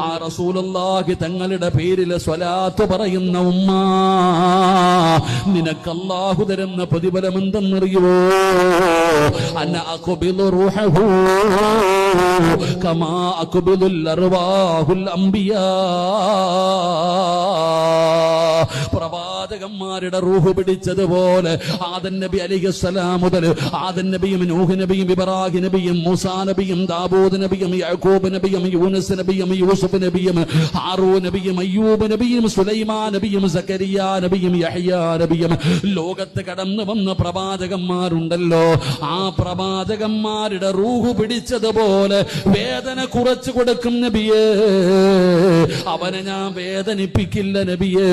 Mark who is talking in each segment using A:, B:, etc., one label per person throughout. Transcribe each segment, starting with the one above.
A: ആ റസൂലുള്ളാഹി തങ്ങളുടെ പേരിൽ സ്വലാത്ത് പറയുന്ന ഉമ്മ, നിനക്ക് അല്ലാഹു തരുന്ന പ്രതിഫലം എന്തെന്നറിയുവോ? അന അഖ്ബിലു റൂഹഹു കമാ അഖ്ബിലുൽ അർവാഹുൽ അംബിയാ. പ്രവാചകന്മാരുടെ റൂഹ് പിടിച്ചതുപോലെ ആദം നബി അലൈഹിസ്സലാം മുതൽ ആദം നബിയും നൂഹ് നബിയും ഇബ്രാഹിം നബിയും മൂസാ നബിയും ദാവൂദ് നബിയും യാക്കൂബ് നബിയും യൂനുസ് നബിയും യൂസുഫ് നബിയും ഹാറൂൻ നബിയും അയ്യൂബ് നബിയും സുലൈമാൻ നബിയും സക്കരിയ നബിയും യഹ്യാ നബിയും ലോകത്ത് കടന്നു വന്ന പ്രവാചകന്മാരുണ്ടല്ലോ, ആ പ്രവാചകന്മാരുടെ റൂഹ് പിടിച്ചതുപോലെ വേദന കുറച്ചു കൊടുക്കും നബിയേ. അവനെ ഞാൻ വേദനിപ്പിക്കില്ല നബിയേ.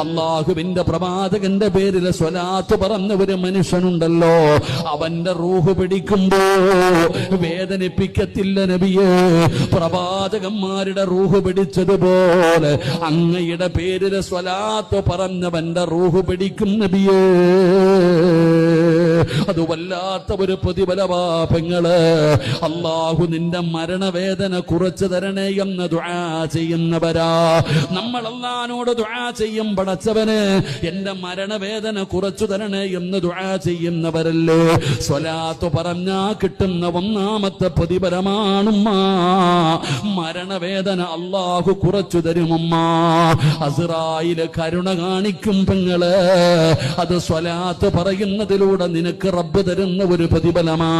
A: അള്ളാഹുവിന്റെ പ്രവാചകന്റെ പേരിൽ സ്വലാത്ത് പറഞ്ഞ ഒരു മനുഷ്യനുണ്ടല്ലോ, അവന്റെ റൂഹ് പിടിക്കുമ്പോ വേദനിപ്പിക്കത്തില്ല നബിയേ. പ്രവാചകന്മാരുടെ റൂഹ് പിടിച്ചതുപോലെ അങ്ങയുടെ പേരിൽ സ്വലാത്ത് പറഞ്ഞവന്റെ റൂഹ് പിടിക്കും നബിയേ. അത് വല്ലാത്ത ഒരു പ്രതിഫലമാ പെങ്ങള്. അള്ളാഹു നിന്റെ മരണവേദന കുറച്ചു തരണേ എന്ന് ദുആ ചെയ്യുന്നവരാ നമ്മൾ. അല്ലാഹുവോട് ദുആ ചെയ്യും, പടച്ചവനെ എന്റെ മരണവേദന കുറച്ചു തരണേ എന്ന് ദുആ ചെയ്യുന്നവരല്ലേ. സ്വലാത്ത് പറഞ്ഞാ കിട്ടുന്ന ഒന്നാമത്തെ പ്രതിഫലമാണുമ്മ. മരണവേദന അള്ളാഹു കുറച്ചു തരുമുമ്മ. അസ്റായില് കരുണ കാണിക്കും പെങ്ങള്. അത് സ്വലാത്ത് പറയുന്നതിലൂടെ നിനക്ക് റബ്ബ് തരുന്ന ഒരു പ്രതിഫലമാ.